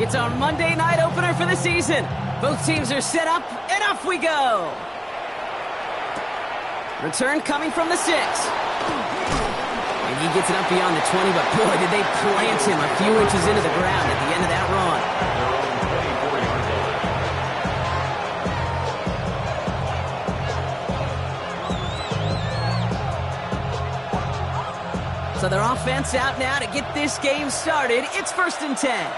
It's our Monday night opener for the season. Both teams are set up, and off we go. Return coming from the 6. And he gets it up beyond the 20, but boy, did they plant him a few inches into the ground at the end of that run. So their offense out now to get this game started. It's 1st and 10.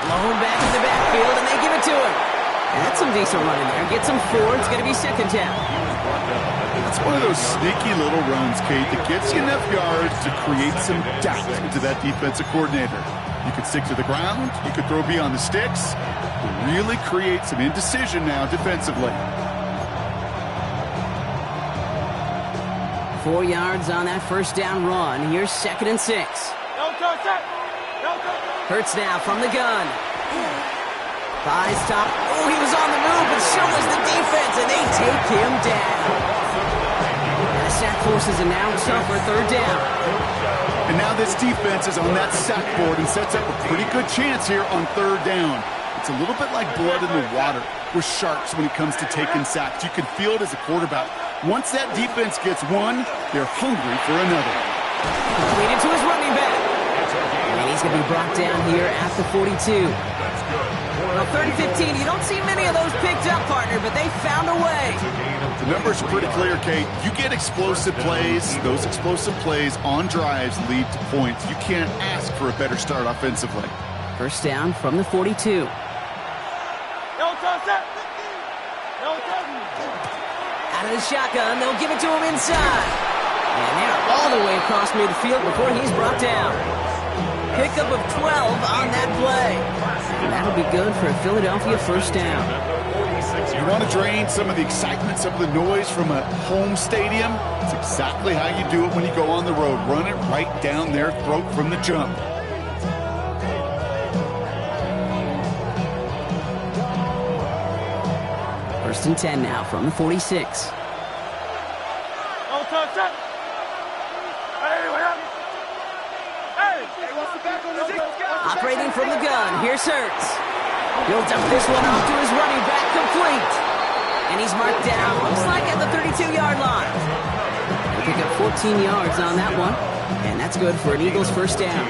Blown back in the backfield, and they give it to him. That's some decent running there. Gets him 4. It's going to be 2nd down. It's one of those sneaky little runs, Kate, that gets you enough yards to create some doubt into that defensive coordinator. You could stick to the ground. You could throw beyond the sticks. Really create some indecision now defensively. 4 yards on that 1st down run. Here's 2nd and 6. Hurts now from the gun. Buys top. Oh, he was on the move, but so was the defense, and they take him down. And the sack forces a now tougher 3rd down. And now this defense is on that sack board and sets up a pretty good chance here on 3rd down. It's a little bit like blood in the water with sharks when it comes to taking sacks. You can feel it as a quarterback. Once that defense gets one, they're hungry for another. Completed to his running back. And he's going to be brought down here at the 42. Well, 3rd and 15, you don't see many of those picked up, partner, but they found a way. The numbers are pretty clear, Kate. You get explosive plays. Those explosive plays on drives lead to points. You can't ask for a better start offensively. 1st down from the 42. Out of the shotgun, they'll give it to him inside. And they're all the way across midfield before he's brought down. Pickup of 12 on that play. And that'll be good for a Philadelphia 1st down. You want to drain some of the excitement, some of the noise from a home stadium? It's exactly how you do it when you go on the road. Run it right down their throat from the jump. First and 10 now from the 46. Operating from the gun, here's Hurts. Builds up this one off to his running back, complete. And he's marked down, looks like at the 32-yard line. They pick up 14 yards on that one, and that's good for an Eagles 1st down.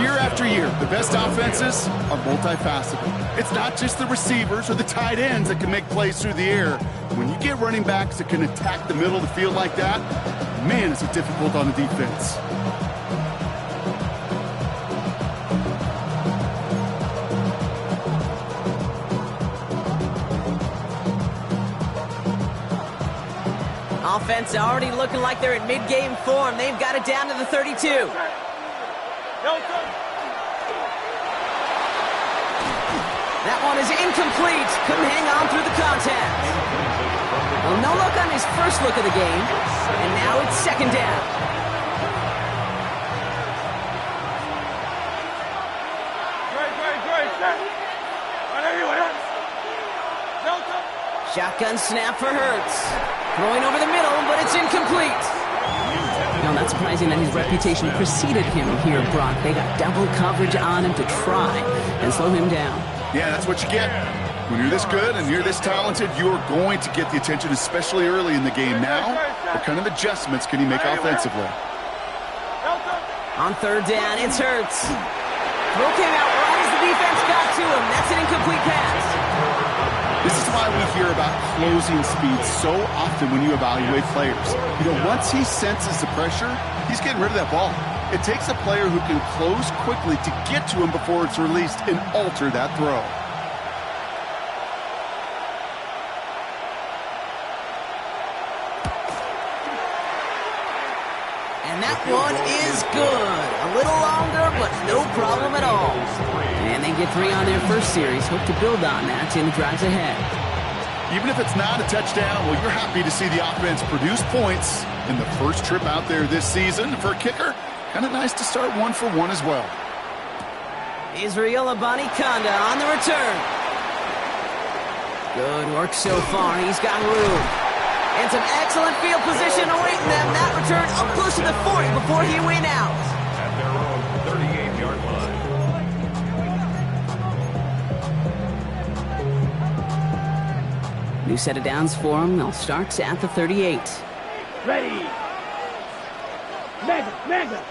Year after year, the best offenses are multifaceted. It's not just the receivers or the tight ends that can make plays through the air. When you get running backs that can attack the middle of the field like that, man, is it difficult on the defense. Offense already looking like they're in mid-game form. They've got it down to the 32. That one is incomplete. Couldn't hang on through the contact. Well, no look on his first look of the game. And now it's 2nd down. Shotgun snap for Hurts. Throwing over the middle, but it's incomplete. No, not surprising that his reputation preceded him here, Brock. They got double coverage on him to try and slow him down. Yeah, that's what you get. When you're this good and you're this talented, you're going to get the attention, especially early in the game. Now, what kind of adjustments can he make offensively? On 3rd down, it's Hurts. Throw came out right as the defense got to him. That's an incomplete pass. This is why we hear about closing speed so often when you evaluate players. You know, once he senses the pressure, he's getting rid of that ball. It takes a player who can close quickly to get to him before it's released and alter that throw. And that one is good. A little longer, but no problem at all. And they get 3 on their first series. Hope to build on that in the drives ahead. Even if it's not a touchdown, well, you're happy to see the offense produce points in the first trip out there this season. For a kicker, kind of nice to start 1 for 1 as well. Israel Abanikanda on the return. Good work so far. He's got room. And some excellent field position awaiting them. That return up close to the 40 before he went out. set of downs for him. They'll start at the 38. Ready. Mega.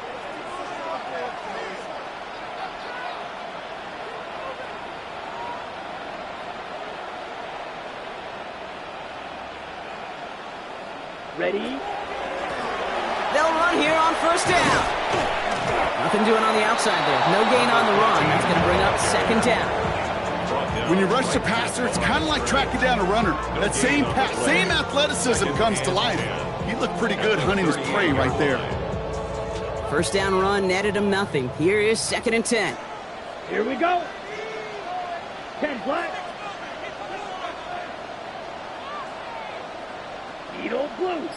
Ready. They'll run here on first down. Nothing doing on the outside there. No gain on the run. That's going to bring up second down. When you rush the passer, it's kind of like tracking down a runner. That same pass, same athleticism comes to life. He looked pretty good hunting his prey right there. First down run netted him nothing. Here is 2nd and 10. Here we go. 10 black. Needle blue.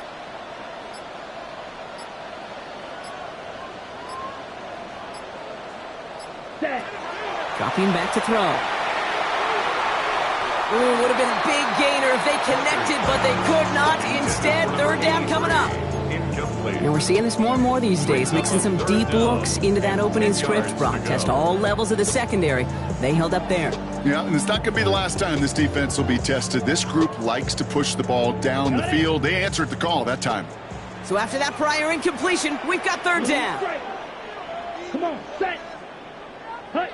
Set. Dropping back to throw. Ooh, would have been a big gainer if they connected, but they could not. Instead, 3rd down coming up. And we're seeing this more and more these days, mixing some deep looks into that opening script. Brock test all levels of the secondary. They held up there. Yeah, and it's not going to be the last time this defense will be tested. This group likes to push the ball down the field. They answered the call that time. So after that prior incompletion, we've got 3rd down. Come on, set. 3rd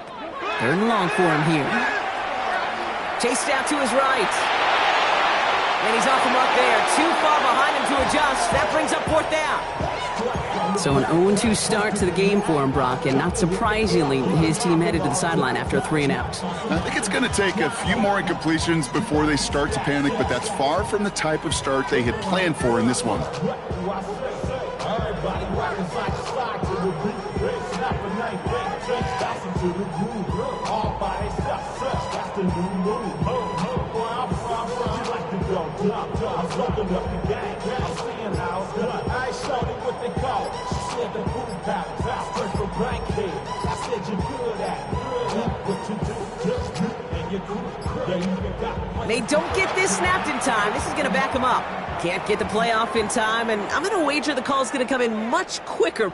and long for him here. Chased out to his right. And he's off the mark there. Too far behind him to adjust. That brings up 4th down. So an 0-2 start to the game for him, Brock. And not surprisingly, his team headed to the sideline after a 3-and-out. I think it's going to take a few more incompletions before they start to panic, but that's far from the type of start they had planned for in this one. They don't get this snapped in time. This is going to back them up. Can't get the playoff in time, and I'm going to wager the call is going to come in much quicker.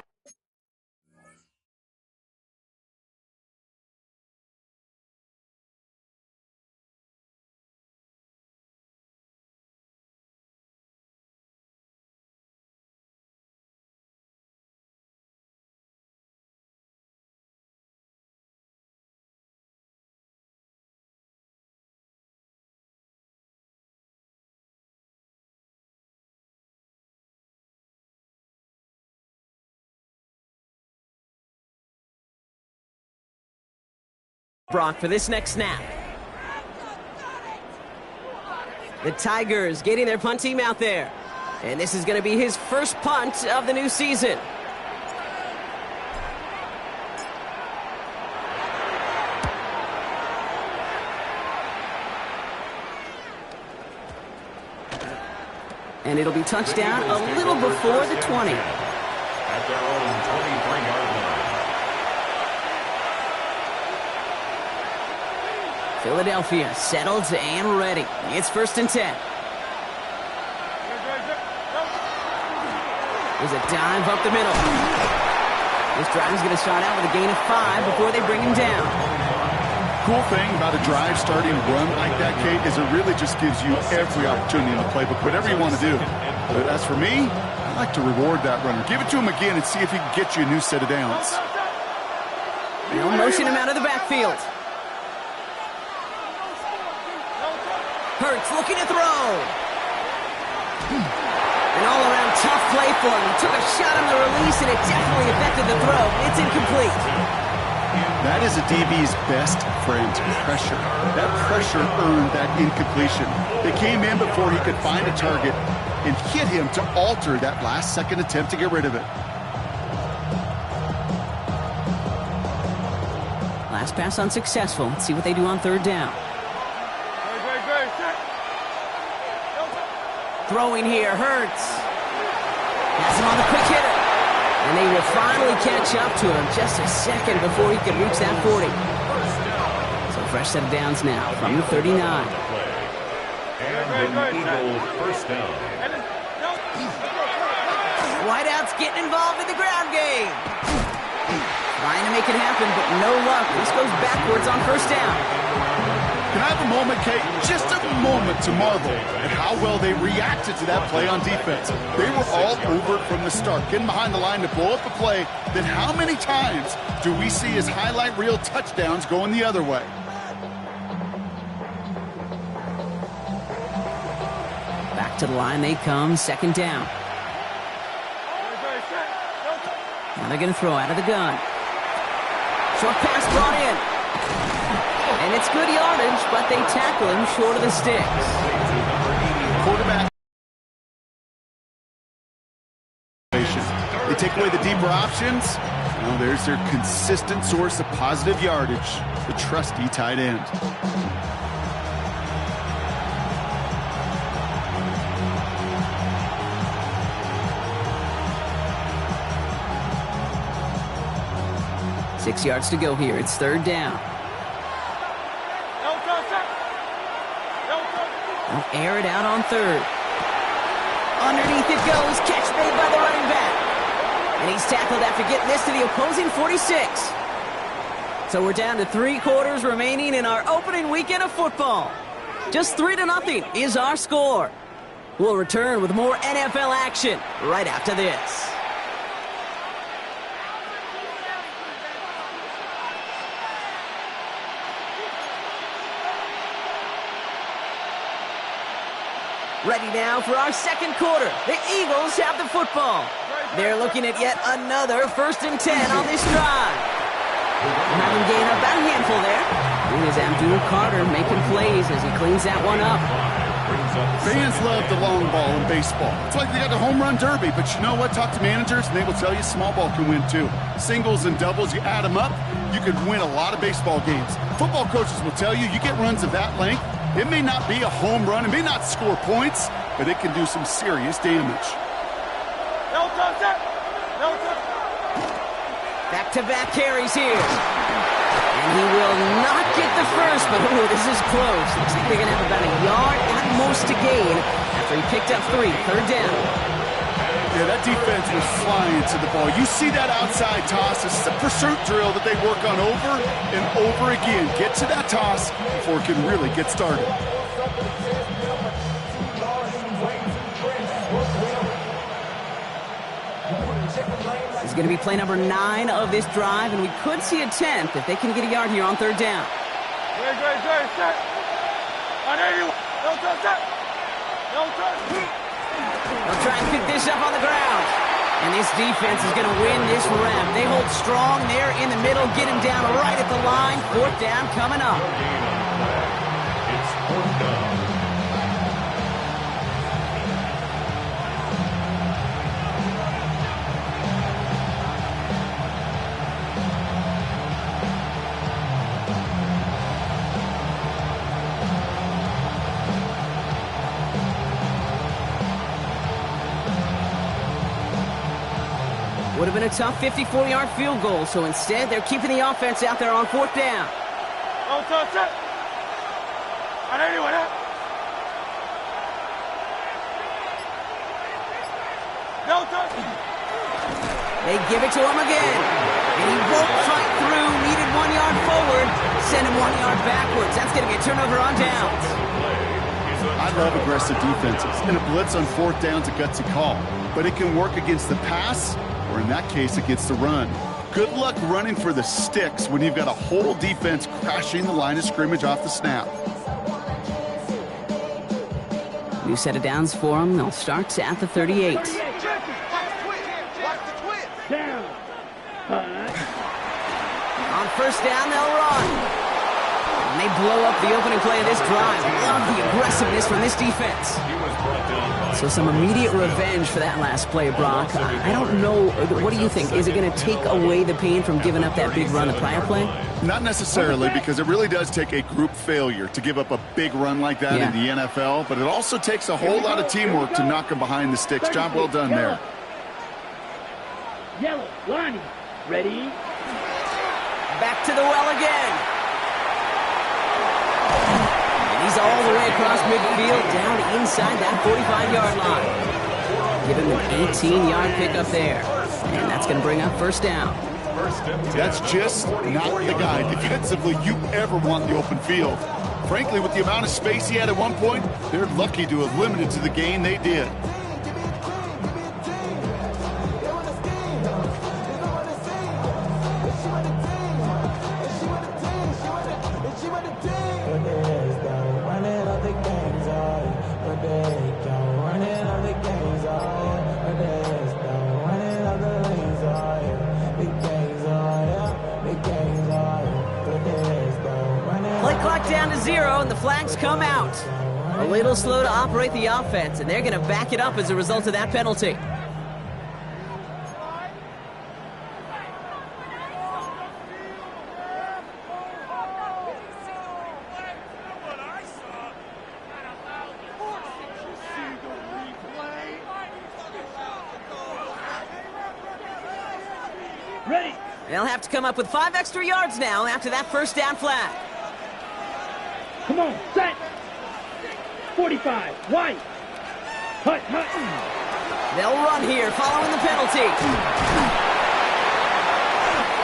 Brock for this next snap. The Tigers getting their punt team out there. And this is going to be his first punt of the new season. And it'll be touchdown a little before the 20. At their own 23-yard line. Philadelphia settled and ready. It's 1st and 10. There's a dive up the middle. This drive is going to start out with a gain of 5 before they bring him down. Cool thing about a drive starting a run like that, Kate, is it really just gives you every opportunity in the playbook, whatever you want to do. But as for me, I like to reward that runner. Give it to him again and see if he can get you a new set of downs. They'll motion him out of the backfield. Hurts looking to throw. An all-around tough play for him. He took a shot on the release, and it definitely affected the throw. It's incomplete. That is a DB's best friend, pressure. That pressure earned that incompletion. They came in before he could find a target and hit him to alter that last-second attempt to get rid of it. Last pass unsuccessful. Let's see what they do on 3rd down. Throwing here, Hurts. Has him on the quick hitter. And they will finally catch up to him just a second before he could reach that 40. So fresh set of downs now from the 39. And an Eagles first down. Whiteout's getting involved in the ground game. Trying to make it happen, but no luck. This goes backwards on 1st down. Can I have a moment, Kate? Just a moment to marvel at how well they reacted to that play on defense. They were all over it from the start, getting behind the line to blow up a play. Then how many times do we see his highlight reel touchdowns going the other way? Back to the line they come, second down. Now they're going to throw out of the gun. Short pass brought in. And it's good yardage, but they tackle him short of the sticks. Quarterback. They take away the deeper options. Well, there's their consistent source of positive yardage, the trusty tight end. Six yards to go here. It's third down. They'll air it out on third. Underneath it goes. Catch made by the running back. And he's tackled after getting this to the opposing 46. So we're down to 3 quarters remaining in our opening weekend of football. Just 3-0 is our score. We'll return with more NFL action right after this. Ready now for our second quarter. The Eagles have the football. They're looking at yet another 1st and 10 on this drive. Having gained up about a handful there. And is Abdul Carter making plays as he cleans that one up. Fans love the long ball in baseball. It's like they got the home run derby, but you know what? Talk to managers and they will tell you small ball can win too. Singles and doubles, you add them up, you could win a lot of baseball games. Football coaches will tell you, you get runs of that length, it may not be a home run, it may not score points, but it can do some serious damage. Back-to-back carries here. And he will not get the first, but ooh, this is close. Looks like they're going to have about a yard at most to gain after he picked up 3. Third down. Yeah, that defense was flying to the ball. You see that outside toss. This is a pursuit drill that they work on over and over again. Get to that toss before it can really get started. This is going to be play number 9 of this drive, and we could see a 10th if they can get a yard here on third down. They'll try and pick this up on the ground. And this defense is going to win this round. They hold strong there in the middle, get him down right at the line. Fourth down coming up. It's 4th down. Would have been a tough 54-yard field goal, so instead they're keeping the offense out there on fourth down. They give it to him again. And he won't fight through. Needed 1 yard forward. Send him 1 yard backwards. That's going to be a turnover on downs. I love aggressive defenses. And a blitz on fourth down's a gutsy call. But it can work against the pass, or in that case, against the run. Good luck running for the sticks when you've got a whole defense crashing the line of scrimmage off the snap. New set of downs for them. They'll start at the 38. Down. On first down, they'll run. And they blow up the opening play of this drive. Love the aggressiveness from this defense. So some immediate revenge for that last play, Brock. I don't know. What do you think? Is it going to take away the pain from giving up that big run the prior play? Not necessarily, because it really does take a group failure to give up a big run like that in the NFL, but it also takes a whole lot of teamwork to knock them behind the sticks. Job well done there. Yellow, Lonnie, ready? Back to the well again. And he's all the way across midfield, down inside that 45-yard line. Give him an 18-yard pickup there. And that's going to bring up first down. That's just not the guy defensively you ever want in the open field. frankly, with the amount of space he had at one point, they're lucky to have limited to the gain they did. Play clock down to 0, and the flags come out. A little slow to operate the offense, and they're going to back it up as a result of that penalty. Ready. They'll have to come up with 5 extra yards now after that first down flag. Come on, set. 45, wide. Hut, hut. They'll run here following the penalty.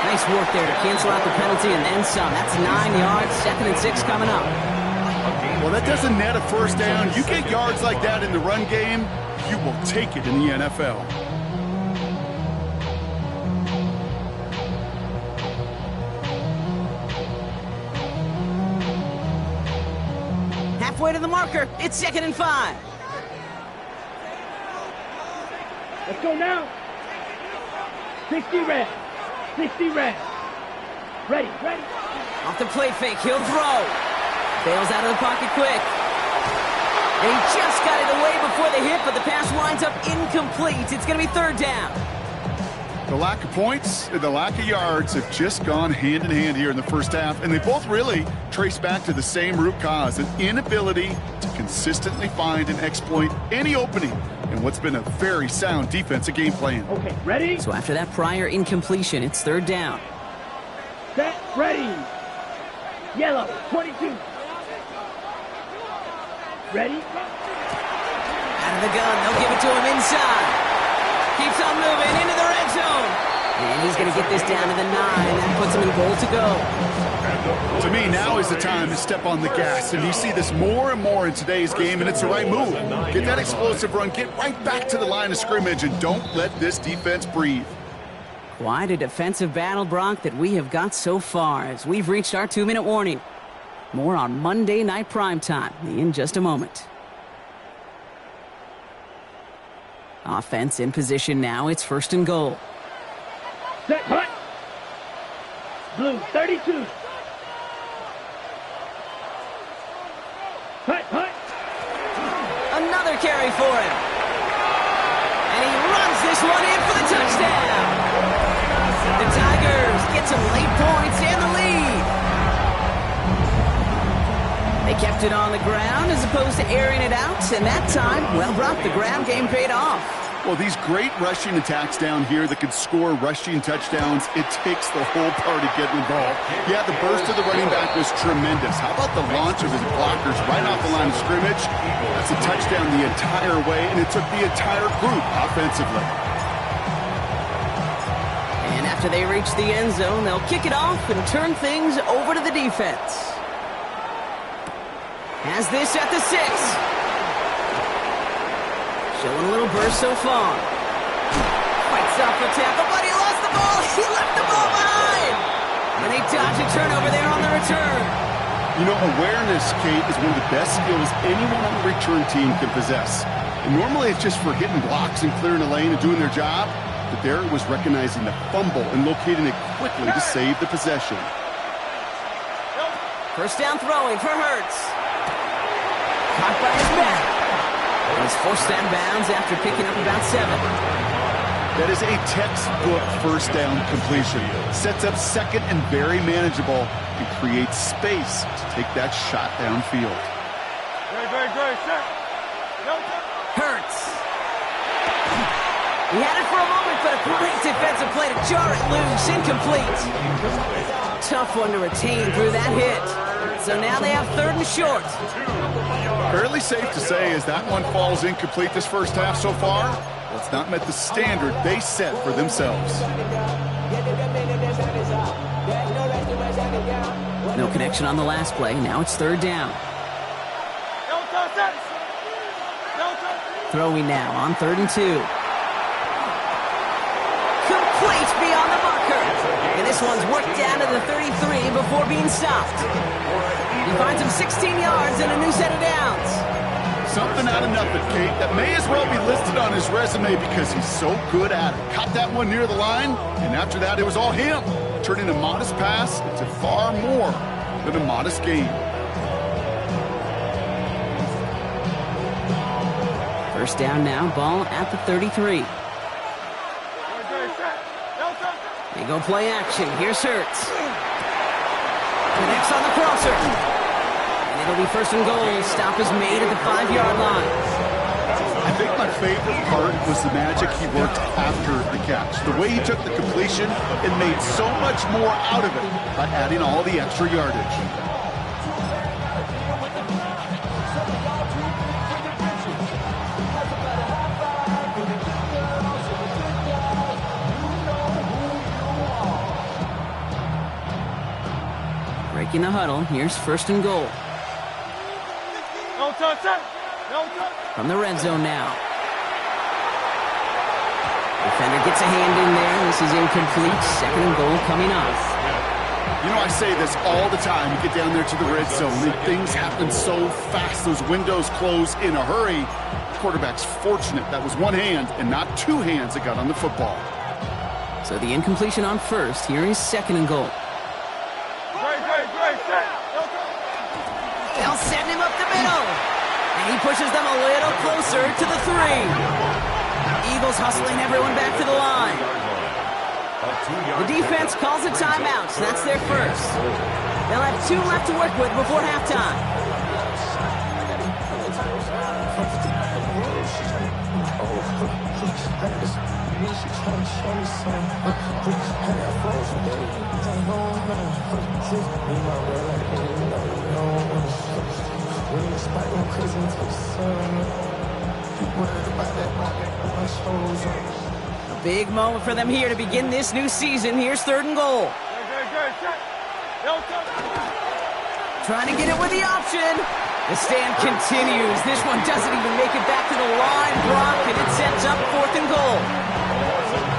Nice work there to cancel out the penalty and then some. That's 9 yards, 2nd and 6 coming up. Well, that doesn't net a first down. You get yards like that in the run game, you will take it in the NFL. Halfway to the marker. It's 2nd and 5. Let's go now. 60 red. 60 red. Ready, ready. Off the play fake, he'll throw. Bails out of the pocket quick. And he just got it away before the hit, but the pass winds up incomplete. It's going to be 3rd down. The lack of points and the lack of yards have just gone hand in hand here in the first half, and they both really trace back to the same root cause, an inability to consistently find and exploit any opening in what's been a very sound defensive game plan. Okay, ready, So after that prior incompletion, it's 3rd down. set, ready. Yellow, 22. Ready, Out of the gun, they'll give it to him inside. Keeps on moving into the red zone. And he's going to get this down to the 9. That puts him in goal to go. To me, now is the time to step on the gas, and you see this more and more in today's game, and it's the right move. Get that explosive run, get right back to the line of scrimmage, and don't let this defense breathe. Quite a defensive battle, Brock, that we have got so far as we've reached our 2-minute warning. More on Monday Night Primetime in just a moment. Offense in position now. It's 1st and goal. set, hut. Blue, 32. Hut, hut. Another carry for him. And he runs this one in for the touchdown. The Tigers get some late points and the lead. They kept it on the ground as opposed to airing it out, and that time, well, Brock, the ground game paid off. Well, these great rushing attacks down here that can score rushing touchdowns, it takes the whole party getting involved. Yeah, the burst of the running back was tremendous. How about the launch of his blockers right off the line of scrimmage? That's a touchdown the entire way, and it took the entire group offensively. And after they reach the end zone, they'll kick it off and turn things over to the defense. Has this at the 6. Showing a little burst so far. Fights off the tackle, but he lost the ball. He left the ball behind. And they dodge a turnover there on the return. You know, awareness, Kate, is one of the best skills anyone on the return team can possess. And normally it's just for hitting blocks and clearing a lane and doing their job. But there it was recognizing the fumble and locating it quickly to save the possession. 1st down throwing for Hurts. Caught by his back. And he's forced out of bounds after picking up about 7. That is a textbook 1st down completion. Sets up 2nd and very manageable and creates space to take that shot downfield. Very good, sir. Hurts. He had it for a moment, but a great defensive play to jar it loose. Incomplete. Tough one to retain through that hit. So now they have 3rd and short. Fairly safe to say as that one falls incomplete this first half so far, it's not met the standard they set for themselves. No connection on the last play. Now it's third down. Throwing now on 3rd and 2. Complete beyond the marker. And this one's worked down to the 33 before being stopped. He finds him 16 yards and a new set of downs. Something out of nothing, Kate. That may as well be listed on his resume because he's so good at it. Caught that one near the line, and after that, it was all him. Turning a modest pass into far more than a modest gain. First down now, ball at the 33. They go play action. Here's Hurts. Connects on the crosser. And it'll be first and goal. Stop is made at the 5-yard line. I think my favorite part was the magic he worked after the catch. The way he took the completion and made so much more out of it by adding all the extra yardage. Breaking the huddle. Here's first and goal. From the red zone now. Defender gets a hand in there. This is incomplete. Second and goal coming up. You know, I say this all the time. You get down there to the red zone, and things happen so fast. Those windows close in a hurry. The quarterback's fortunate that was one hand and not two hands that got on the football. So the incompletion on first. Here is second and goal. They'll send him up the middle. And he pushes them a little closer to the 3. Eagles hustling everyone back to the line. The defense calls a timeout, so that's their first. They'll have 2 left to work with before halftime. A big moment for them here to begin this new season. Here's third and goal. Trying to get it with the option. The stand continues. This one doesn't even make it back to the line. Block, and it sets up fourth and goal.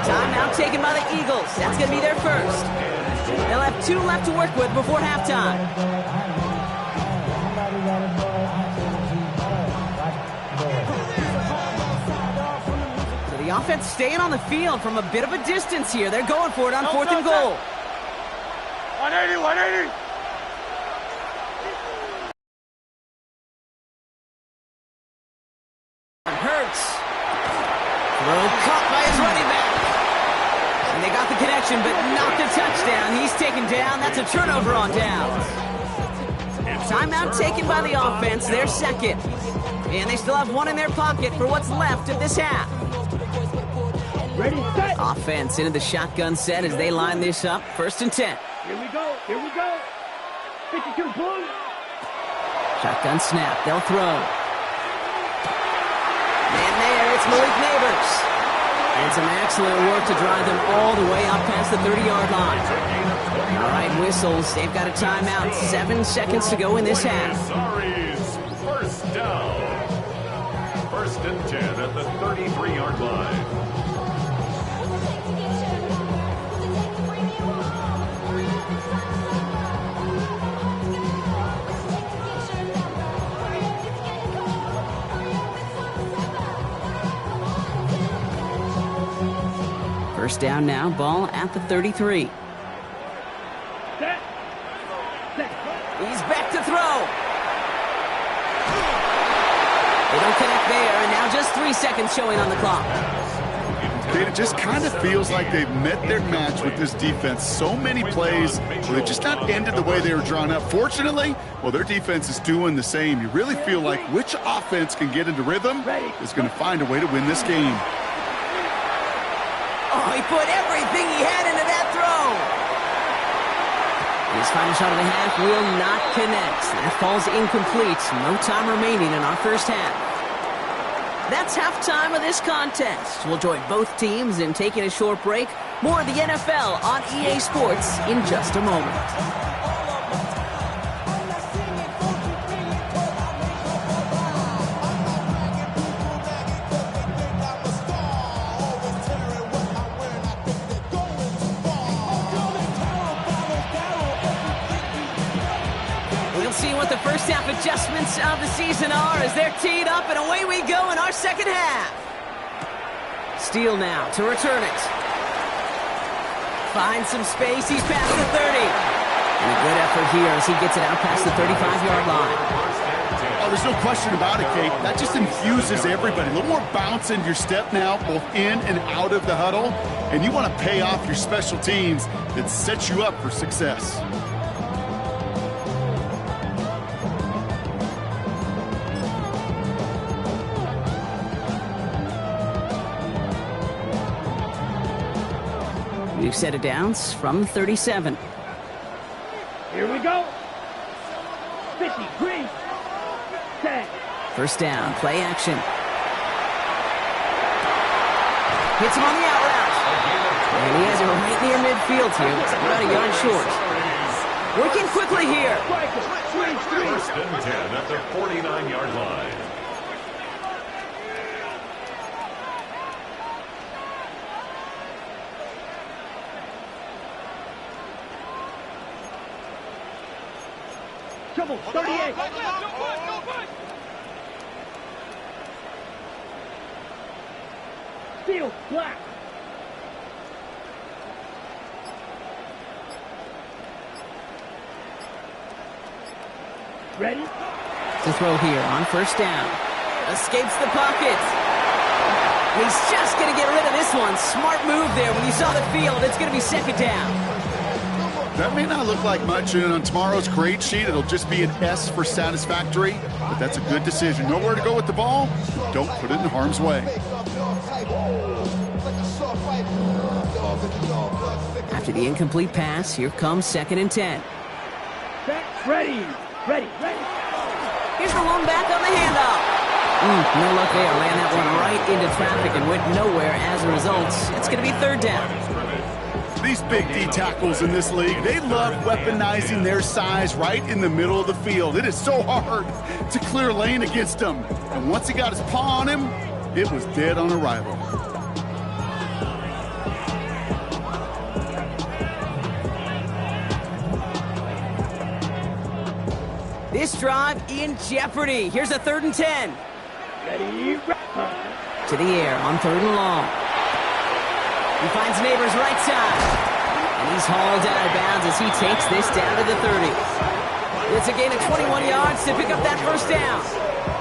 Timeout taken by the Eagles. That's going to be their first. They'll have 2 left to work with before halftime. So the offense staying on the field from a bit of a distance here. They're going for it on fourth and goal. 180. Hurts. Throw caught by his running back. And they got the connection, but not the touchdown. He's taken down. That's a turnover on downs. Timeout taken by the offense. Their second. And they still have 1 in their pocket for what's left of this half. Ready, set. Offense into the shotgun set as they line this up. First and 10. Here we go. 52 blue. Shotgun snap. They'll throw. And there, it's Malik Neighbors. And some excellent work to drive them all the way up past the 30-yard line. All right, whistles. They've got a timeout. 7 seconds to go in this half. Sorry's first down. First and 10 at the 33-yard line. First down now, ball at the 33. Set. He's back to throw. They don't connect there, and now just 3 seconds showing on the clock. It just kind of feels like they've met their match with this defense. So many plays where they've just not ended the way they were drawn up. Fortunately, well, their defense is doing the same. You really feel like which offense can get into rhythm is going to find a way to win this game. Oh, he put everything he had into that throw. His final shot of the half will not connect. That falls incomplete. No time remaining in our first half. That's halftime of this contest. We'll join both teams in taking a short break. More of the NFL on EA Sports in just a moment. We'll see what the first half adjustments of the season are as they're teed up, and away we go in our second half. Steele now to return it. Finds some space. He's past the 30. And a good effort here as he gets it out past the 35-yard line. Oh, there's no question about it, Kate. That just infuses everybody. A little more bounce in your step now, both in and out of the huddle. And you want to pay off your special teams that sets you up for success. New set of downs from 37. Here we go. 50, green, 10. First down, play action. Hits him on the out route. And he has it right near midfield here. It's about a yard short. Working quickly here. First and 10 at the 49-yard line. Trouble, 38. Steele, black. Ready? To throw here on first down. Escapes the pocket. He's just going to get rid of this one. Smart move there when you saw the field. It's going to be second down. That may not look like much, and on tomorrow's grade sheet, it'll just be an S for satisfactory, but that's a good decision. Nowhere to go with the ball, don't put it in harm's way. After the incomplete pass, here comes second and 10. Ready. Here's the one back on the handoff. No luck there. Ran that one right into traffic and went nowhere as a result. It's going to be third down. These big D tackles in this league, they love weaponizing their size right in the middle of the field. It is so hard to clear lane against them. And once he got his paw on him, it was dead on arrival. This drive in jeopardy. Here's a third and 10. Ready. To the air on third and long. He finds Neighbors right side. And he's hauled out of bounds as he takes this down to the 30. It's a gain of 21 yards to pick up that first down.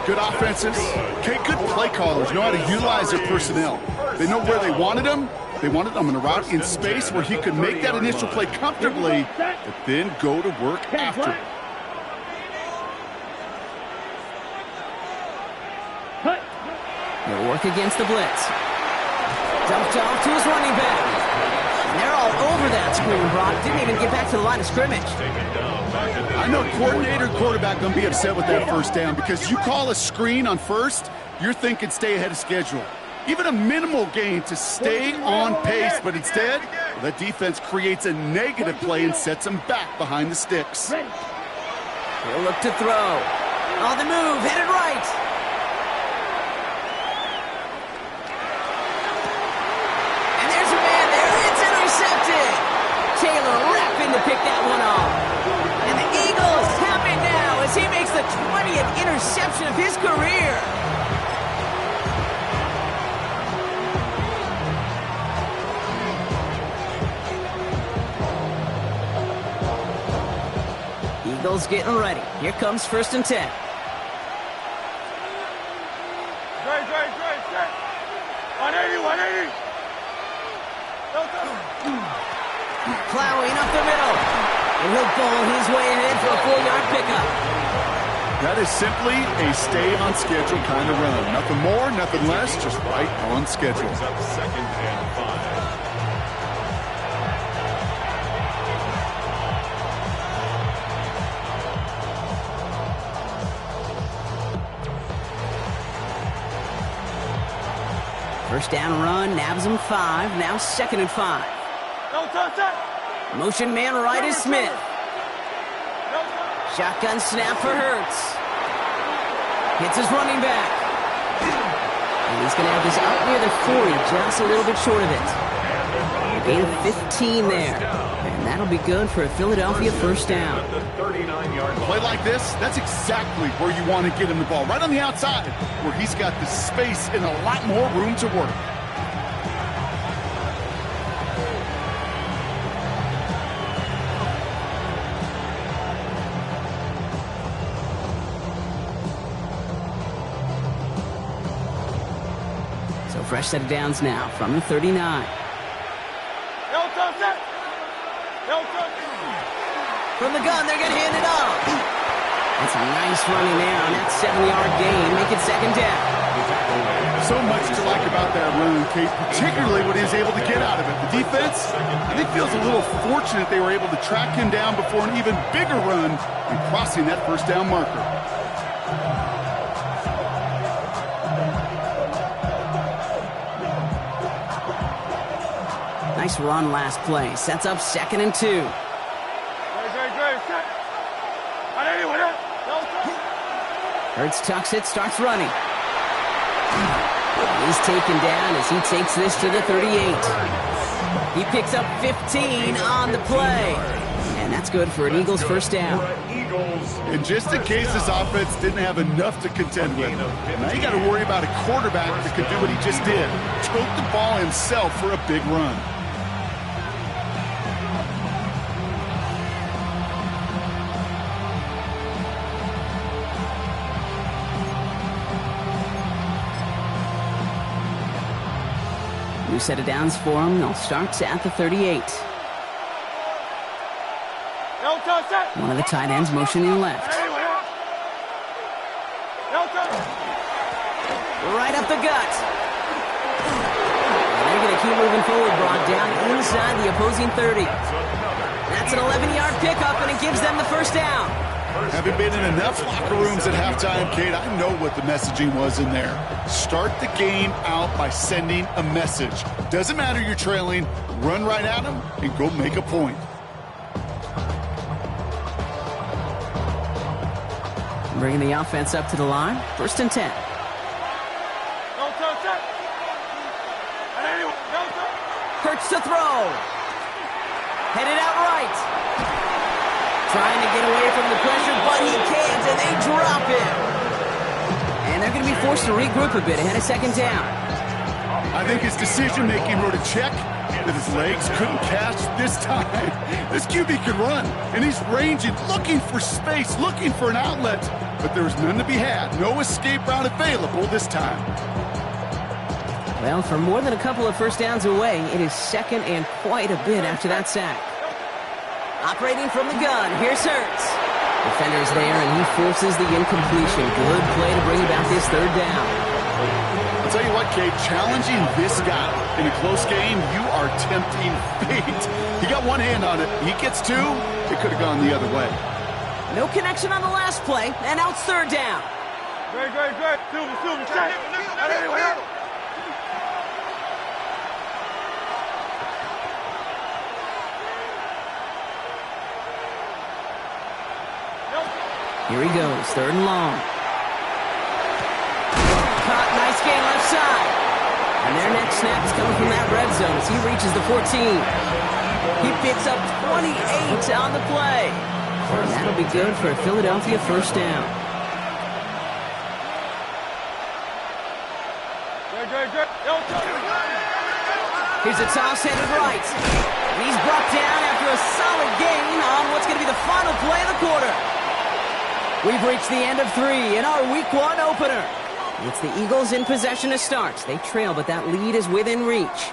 Good offenses. Okay, good play callers know how to utilize their personnel. They know where they wanted them. They wanted them in a route in space where he could make that initial play comfortably, but then go to work after. He'll work against the blitz. Dumped off to his running back. And they're all over that screen, Brock. Didn't even get back to the line of scrimmage. I know coordinator and quarterback going to be upset with that first down because you call a screen on first, you're thinking stay ahead of schedule. Even a minimal gain to stay on pace, but instead, the defense creates a negative play and sets them back behind the sticks. He'll look to throw. On the move, headed right. Taylor rapping to pick that one off. And the Eagles have it now as he makes the 20th interception of his career. Eagles getting ready. Here comes first and 10. Great. 180. Plowing up the middle. And he'll bowl his way ahead for a 4-yard pickup. That is simply a stay on schedule kind of run. Nothing more, nothing less, just right on schedule. Brings up second and 5. First down run, nabs him 5. Now second and 5. Motion man right is Smith. Shotgun snap for Hurts. Hits his running back. And he's going to have this up near the 40, just a little bit short of it. Gain of 15 there. And that'll be good for a Philadelphia first down. Play like this, that's exactly where you want to get him the ball. Right on the outside, where he's got the space and a lot more room to work. So fresh set of downs now from the 39. From the gun, they're going to hand it off. That's a nice running there on that 7-yard gain. Make it second down. So much to like about that run, Kate, particularly what he was able to get out of it. The defense, I think, feels a little fortunate they were able to track him down before an even bigger run and crossing that first down marker. Nice run last play. Sets up 2nd and 2. Hurts tucks it, starts running. He's taken down as he takes this to the 38. He picks up 15 on the play. And that's good for an Eagles first down. And just in case this offense didn't have enough to contend with, now you got to worry about a quarterback that could do what he just did. Choke the ball himself for a big run. New set of downs for him. They'll start at the 38. One of the tight ends motioning left. Right up the gut. And they're going to keep moving forward, brought down inside the opposing 30. That's an 11-yard pickup, and it gives them the first down. Having been in enough locker rooms at halftime, Kate, I know what the messaging was in there. Start the game out by sending a message. Doesn't matter you're trailing, run right at them and go make a point. Bringing the offense up to the line. 1st and 10. Hurts to throw. Headed out right. Trying to get away from the pressure, but he can't, and they drop him. And they're going to be forced to regroup a bit ahead of 2nd down. I think his decision-making wrote a check that his legs couldn't catch this time. This QB could run, and he's ranging, looking for space, looking for an outlet. But there was none to be had. No escape route available this time. Well, for more than a couple of first downs away, it is 2nd and quite a bit after that sack. Operating from the gun, here's Hurts. Defender's there, and he forces the incompletion. Good play to bring about this 3rd down. I'll tell you what, Kate, challenging this guy in a close game, you are tempting fate. He got one hand on it. He gets 2. It could have gone the other way. No connection on the last play, and now it's 3rd down. Great. Super, check. Here he goes, 3rd and long. Caught, nice gain left side. And their next snap is coming from that red zone as he reaches the 14. He picks up 28 on the play. And that'll be good for a Philadelphia first down. Here's a toss headed right. He's brought down after a solid gain on what's going to be the final play of the quarter. We've reached the end of 3 in our Week 1 opener. It's the Eagles in possession to start. They trail, but that lead is within reach.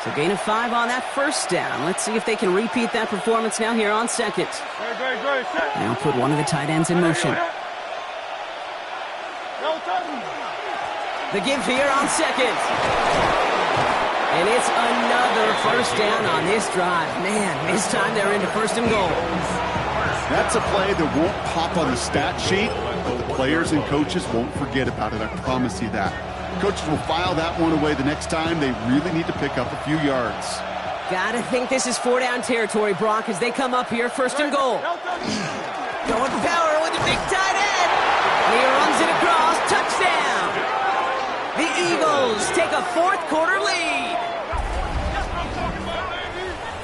So gain of 5 on that first down. Let's see if they can repeat that performance now here on 2nd. Now put one of the tight ends in motion. The give here on 2nd. And it's another first down on this drive. Man, this time they're into 1st and goal. That's a play that won't pop on the stat sheet, but the players and coaches won't forget about it. I promise you that. Coaches will file that one away the next time. They really need to pick up a few yards. Gotta think this is 4-down territory, Brock, as they come up here 1st and goal. Going power with the big tight end. And he runs it across. touchdown! The Eagles take a fourth-quarter lead.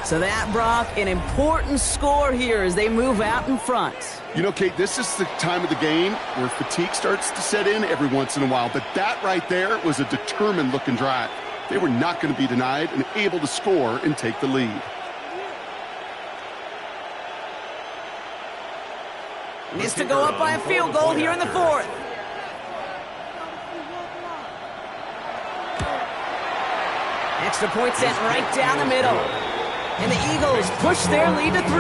So that, Brock, an important score here as they move out in front. You know, Kate, this is the time of the game where fatigue starts to set in every once in a while. But that right there was a determined-looking drive. They were not going to be denied and able to score and take the lead. Needs to go up by a field goal here in the fourth. Extra point sent right down the middle. And the Eagles push their lead to 3.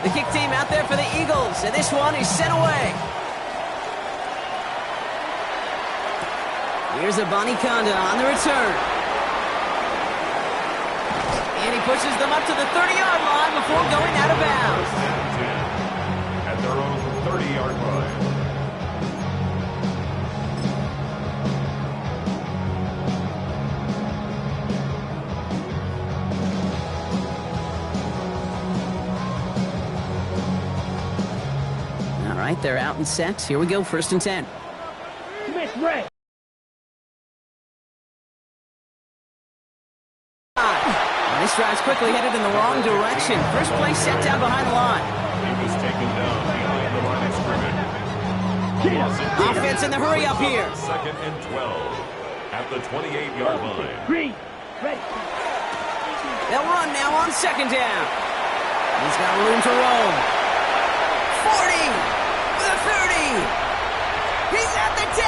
The kick team out there for the Eagles, and this one is sent away. Here's Abanikanda on the return. And he pushes them up to the 30-yard line before going out of bounds. At their own 30-yard line. All right, they're out and set. Here we go, 1st and 10. Miss Ray. This drive's quickly headed in the wrong direction. First play set down behind the line. He was taken down behind the line of scrimmage. Offense in the hurry up here. 2nd and 12 at the 28-yard line. Green. Ready. They'll run now on 2nd down. He's got room to roam. 40 with a 30. He's at the 10.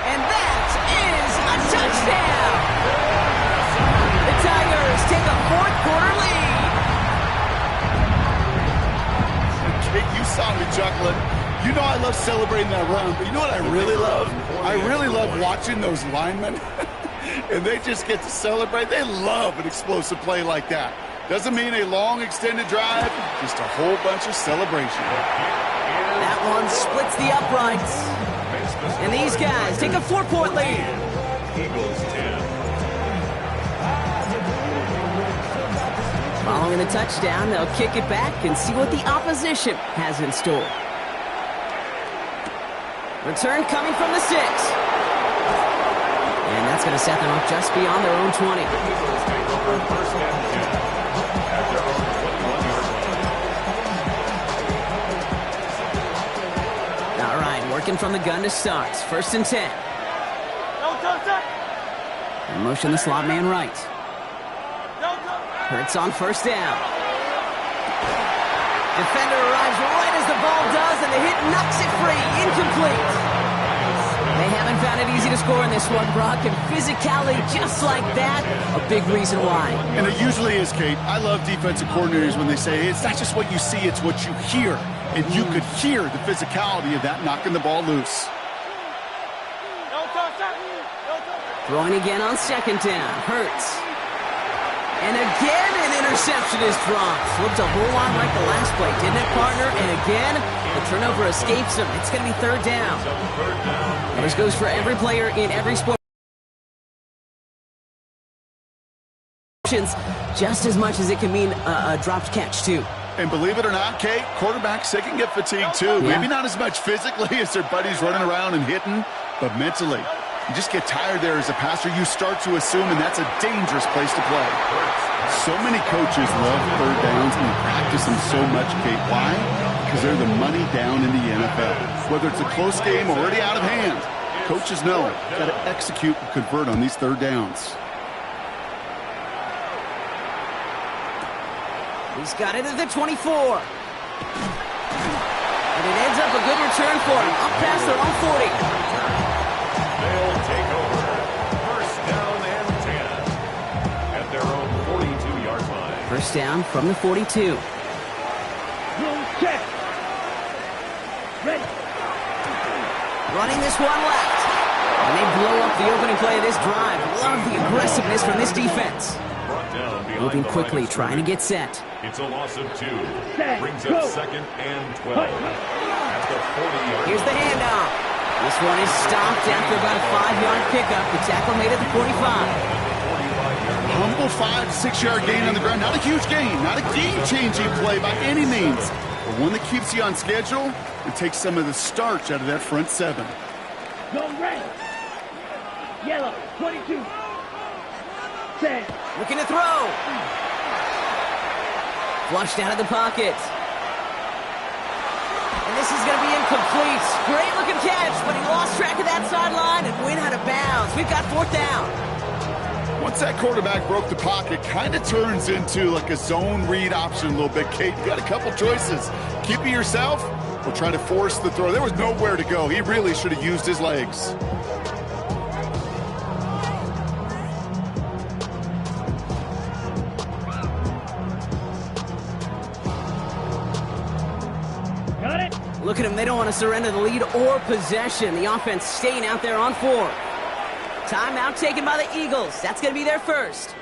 And that is a touchdown. The Tigers take a fourth-quarter lead. Kate, you saw me chuckling. You know I love celebrating that run, but you know what I really love? I really love watching those linemen, and they just get to celebrate. They love an explosive play like that. Doesn't mean a long, extended drive, just a whole bunch of celebration. That one splits the uprights. And these guys take a 4-point lead. Eagles 10. Following the touchdown, they'll kick it back and see what the opposition has in store. Return coming from the 6. And that's going to set them up just beyond their own 20. All right, working from the gun to start. 1st and 10. And motion the slot man right. Hurts on 1st down. Defender arrives right as the ball does, and the hit knocks it free. Incomplete. They haven't found it easy to score in this one, Brock, and physicality just like that, a big reason why. And it usually is, Kate. I love defensive coordinators when they say, hey, it's not just what you see, it's what you hear. And you could hear the physicality of that knocking the ball loose. Throwing again on 2nd down. Hurts. And again, an interception is dropped. Looked a whole lot like the last play, didn't it, partner? And again, the turnover escapes him. It's going to be 3rd down. And this goes for every player in every sport. Just as much as it can mean a dropped catch, too. And believe it or not, Kate, quarterbacks, they can get fatigued, too. Yeah. Maybe not as much physically as their buddies running around and hitting, but mentally. You just get tired there as a passer. You start to assume, and that's a dangerous place to play. So many coaches love 3rd downs and practice them so much, Kate. Why? Because they're the money down in the NFL. Whether it's a close game or already out of hand, coaches know got to execute and convert on these 3rd downs. He's got it at the 24. And it ends up a good return for him. Up past their own 40. They'll take over. 1st down and 10 at their own 42-yard line. 1st down from the 42. Check. Ready. Running this one left. And they blow up the opening play of this drive. Love the aggressiveness from this defense. Moving quickly, trying to get set. It's a loss of 2. Set, Brings go. up 2nd and 12 at the 40-yard Here's the line. handoff. This one is stopped after about a 5-yard pickup. The tackle made at the 45. humble 5 to 6 yard gain on the ground. Not a huge gain, not a game-changing play by any means, but one that keeps you on schedule and takes some of the starch out of that front 7. Go red. Yellow, 22. 10. Looking to throw. Flushed out of the pocket. And this is going to be incomplete. Great looking catch, but he lost track of that sideline and went out of bounds. We've got 4th down. Once that quarterback broke the pocket, kind of turns into like a zone read option a little bit, Kate. You got a couple choices. Keep it yourself or try to force the throw. There was nowhere to go. He really should have used his legs. Got it. Look at them. They don't want to surrender the lead or possession. The offense staying out there on 4. Timeout taken by the Eagles. That's going to be their first.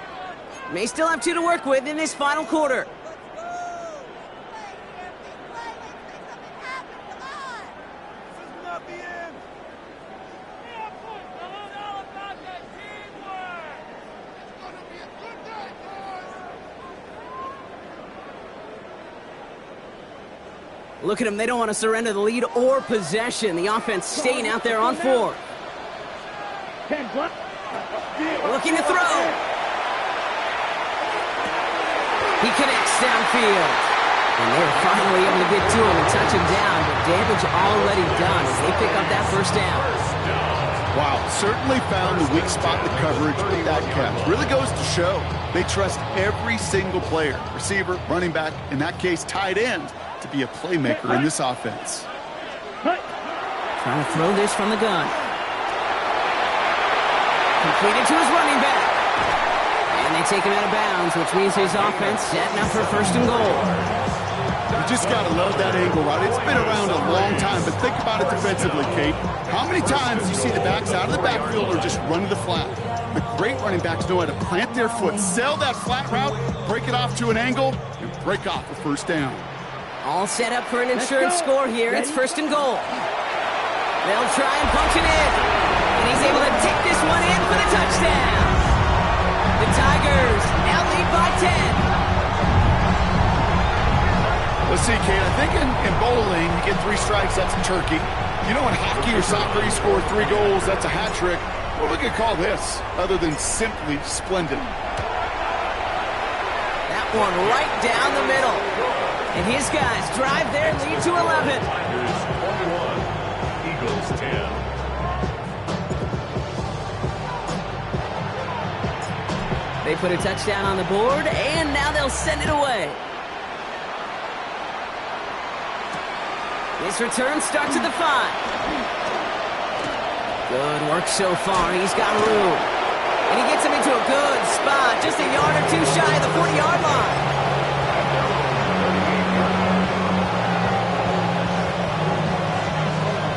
May still have 2 to work with in this final quarter. Look at them. They don't want to surrender the lead or possession. The offense staying out there on 4. 10 block. Looking to throw. He connects downfield. And they're finally able to get to him and touch him down, but damage already done as they pick up that 1st down. Wow, certainly found the weak spot in the coverage with that catch. Really goes to show they trust every single player, receiver, running back, in that case tight end, to be a playmaker in this offense. Trying to throw this from the gun. Completed to his running back. And they take him out of bounds, which means his offense setting up for 1st and goal. You just got to love that angle route. It's been around a long time, but think about it defensively, Kate. How many times do you see the backs out of the backfield or just run to the flat? The great running backs know how to plant their foot, sell that flat route, break it off to an angle, and break off the 1st down. All set up for an insurance score here. It's 1st and goal. They'll try and punch it in. And he's able to take this one in for the touchdown. The Tigers now lead by 10. Let's see, Kate, I think in bowling, you get 3 strikes, that's a turkey. You know, in hockey or soccer, you score 3 goals, that's a hat trick. What we could call this, other than simply splendid? That one right down the middle. And his guys drive their lead to 11. Tigers 21, Eagles 10. They put a touchdown on the board, and now they'll send it away. This return starts at the 5. Good work so far. He's got room. And he gets him into a good spot, just a yard or 2 shy of the 40-yard line.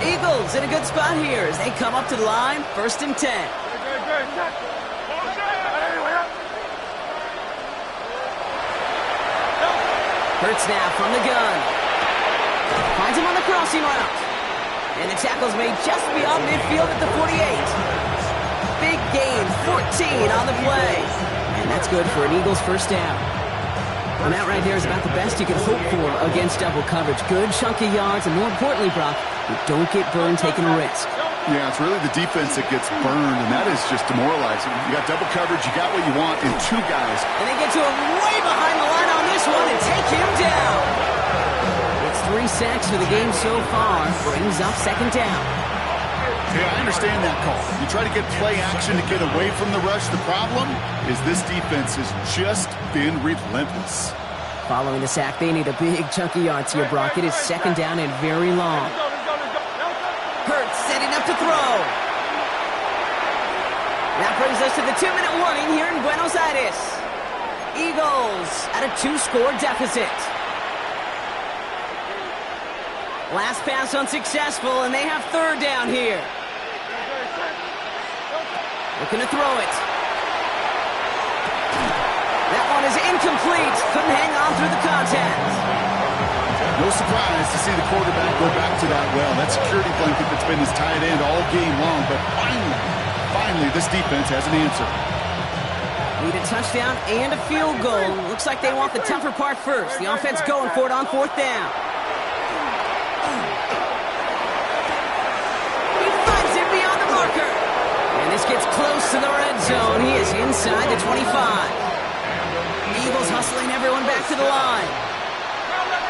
Eagles in a good spot here as they come up to the line, 1st and 10. Hurts now from the gun. Finds him on the crossing route. And the tackle's made just beyond midfield at the 48. Big gain, 14 on the play. And that's good for an Eagles 1st down. And that right there is about the best you can hope for against double coverage. Good chunk of yards, and more importantly, Brock, you don't get burned taking a risk. Yeah, it's really the defense that gets burned, and that is just demoralizing. You got double coverage, you got what you want in 2 guys. And they get to him way behind the line on this one and take him down. It's 3 sacks for the game so far. Brings up 2nd down. Yeah, I understand that call. You try to get play action to get away from the rush. The problem is this defense has just been relentless. Following the sack, they need a big chunk of yards here, Brock. It is 2nd down and very long. Hurts setting up to throw. That brings us to the 2-minute warning here in Buenos Aires. Eagles at a 2-score deficit. Last pass unsuccessful, and they have 3rd down here. Looking to throw it. That one is incomplete. Couldn't hang on through the contact. No surprise to see the quarterback go back to that well. That security blanket that's been his tight end all game long, but finally, this defense has an answer. Need a touchdown and a field goal. Looks like they want the tougher part first. The offense going for it on 4th down. He finds it beyond the marker. And this gets close to the red zone. He is inside the 25. Eagles hustling everyone back to the line.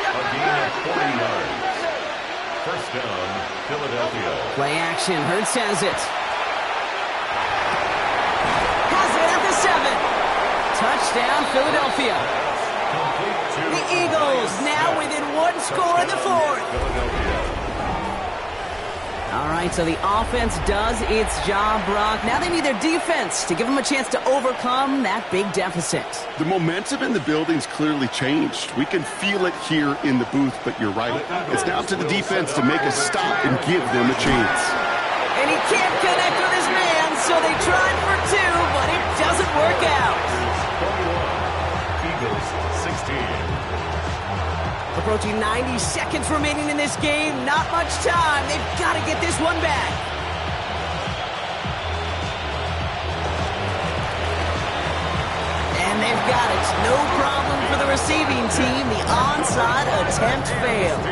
A gain of 40 yards. First down, Philadelphia. Play action. Hurts has it. Has it at the 7. Touchdown, Philadelphia. The Eagles now within 1 score in the 4th. All right, so the offense does its job, Brock. Now they need their defense to give them a chance to overcome that big deficit. The momentum in the building's clearly changed. We can feel it here in the booth, but you're right. It's now up to the defense to make a stop and give them a chance. And he can't connect with his man, so they tried for 2, but it doesn't work out. 41, Eagles 16. Approaching 90 seconds remaining in this game. Not much time. They've got to get this one back. And they've got it. No problem for the receiving team. The onside attempt failed.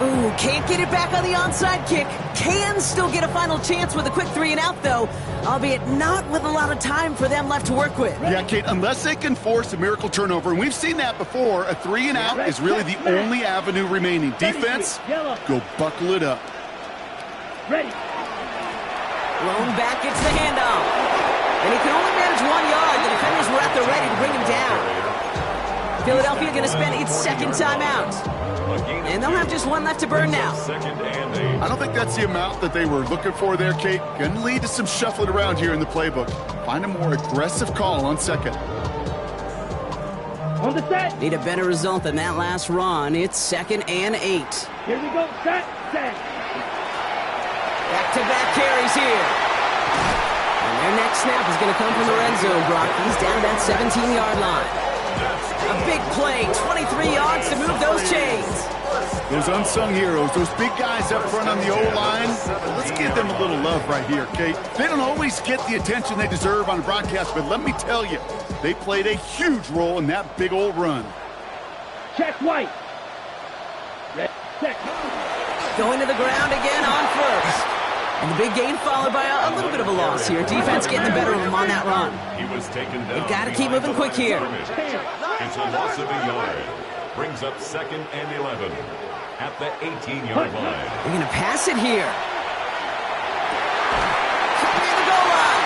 Ooh, can't get it back on the onside kick. Can still get a final chance with a quick 3-and-out, though, albeit not with a lot of time for them left to work with. Yeah, Kate, unless they can force a miracle turnover, and we've seen that before, a 3-and-out is really the only avenue remaining. Defense, go buckle it up. Ready. Lone back gets the handoff. And he can only manage 1 yard. The defenders were at the ready to bring him down. Philadelphia going to spend its second timeout. And they'll have just 1 left to burn now. I don't think that's the amount that they were looking for there, Kate. Going to lead to some shuffling around here in the playbook. Find a more aggressive call on second. On the set. Need a better result than that last run. It's 2nd and 8. Here we go. Set. Back-to-back carries here. And their next snap is going to come from the red zone, Brock. He's down that 17-yard line. A big play, 23 yards to move those chains. Those unsung heroes, those big guys up front on the O-line, let's give them a little love right here, Kate. They don't always get the attention they deserve on broadcast, but let me tell you, they played a huge role in that big old run. Check White. Red. Check. Going to the ground again on first. And the big gain followed by a little bit of a loss here. Defense getting the better of him on that run. He was taken down. They've got to keep moving quick here. It's a loss of a yard. Brings up 2nd and 11 at the 18-yard line. They're going to pass it here. Coming in the goal line.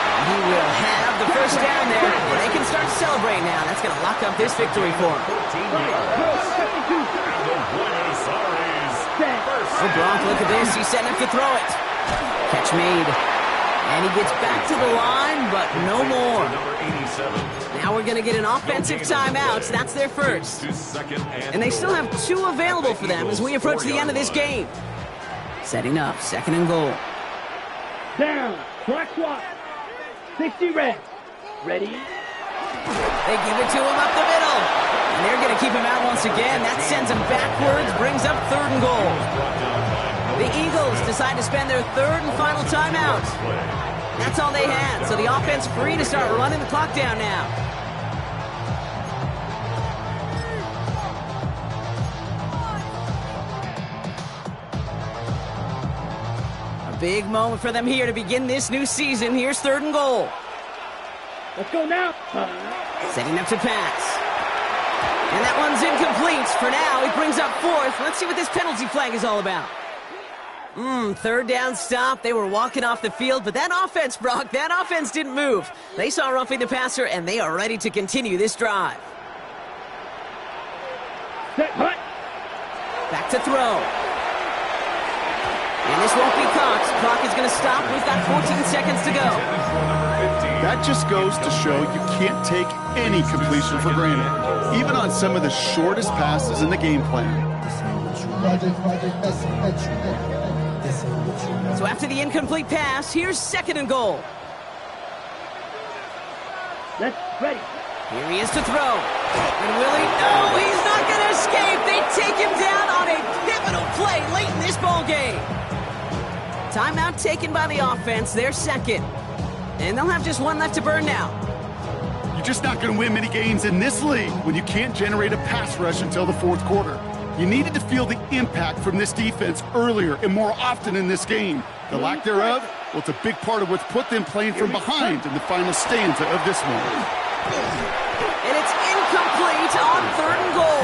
And he will have the first down there. They can start to celebrate now. That's going to lock up this victory for them. 14 yards. And the Buenos Aires first. Oh, Brock, look at this. He's setting up to throw it. Catch made. And he gets back to the line, but no more. Number 87. Now we're going to get an offensive timeout. That's their first. And they still have 2 available for them as we approach the end of this game. Setting up, 2nd and goal. Down. Black swap. 60 red. Ready. They give it to him up the middle. And they're going to keep him out once again. That sends him backwards, brings up 3rd and goal. The Eagles decide to spend their 3rd and final timeout. That's all they had, so the offense free to start running the clock down now. A big moment for them here to begin this new season. Here's 3rd and goal. Let's go now. Setting up to pass. And that one's incomplete for now. He brings up 4th. Let's see what this penalty flag is all about. 3rd down stop. They were walking off the field, but that offense, Brock, that offense didn't move. They saw roughing the passer, and they are ready to continue this drive. Set. Hut. Back to throw. And this won't be caught. Clock is going to stop. We've got 14 seconds to go. That just goes to show you can't take any completion for granted, even on some of the shortest passes in the game plan. So after the incomplete pass, here's 2nd and goal. Let's ready. Here he is to throw. And will he? No, he's not going to escape. They take him down on a pivotal play late in this ball game. Timeout taken by the offense. They're 2nd. And they'll have just 1 left to burn now. just not going to win many games in this league when you can't generate a pass rush until the fourth quarter. You needed to feel the impact from this defense earlier and more often in this game. The lack thereof, well, it's a big part of what's put them playing from behind in the final stanza of this one. And it's incomplete on 3rd and goal.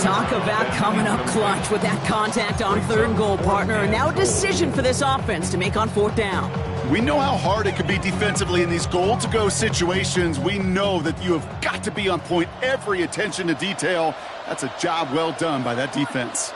Talk about coming up clutch with that contact on 3rd and goal, partner. And now a decision for this offense to make on 4th down. We know how hard it could be defensively in these goal-to-go situations. We know that you have got to be on point, every attention to detail. That's a job well done by that defense.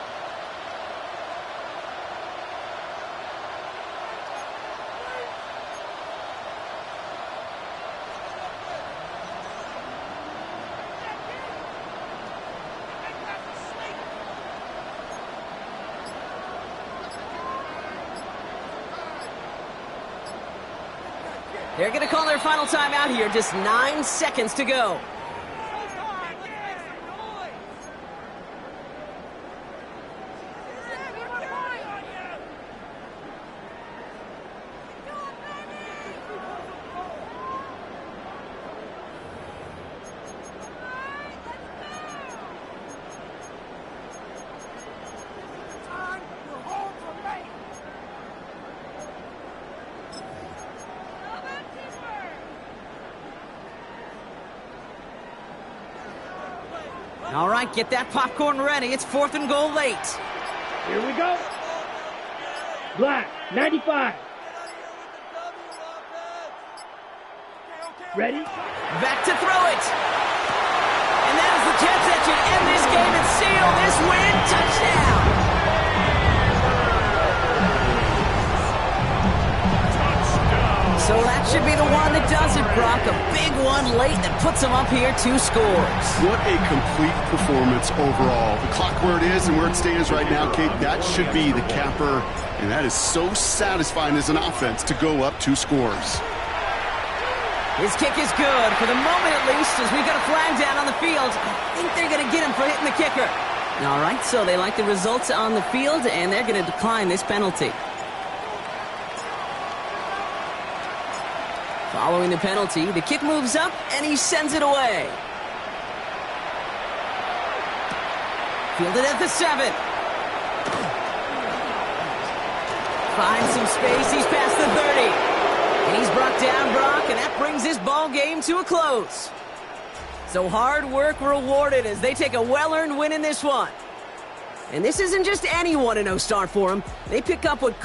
They're going to call their final timeout here. Just 9 seconds to go. All right, get that popcorn ready. It's 4th and goal late. Here we go. Black, 95. Ready? Back to throw it. And that is the chance that should end this game and seal this win. Touchdown. So that should be the one that does it, Brock. A big one late that puts them up here 2 scores. What a complete performance overall. The clock where it is and where it stands right now, Kate, that should be the capper. And that is so satisfying as an offense to go up 2 scores. His kick is good, for the moment at least, as we've got a flag down on the field. I think they're going to get him for hitting the kicker. All right, so they like the results on the field, and they're going to decline this penalty. Following the penalty, the kick moves up, and he sends it away. Fielded at the 7. Finds some space, he's past the 30. And he's brought down, Brock, and that brings this ball game to a close. So hard work rewarded as they take a well-earned win in this one. And this isn't just any 1-0 start for them. They pick up what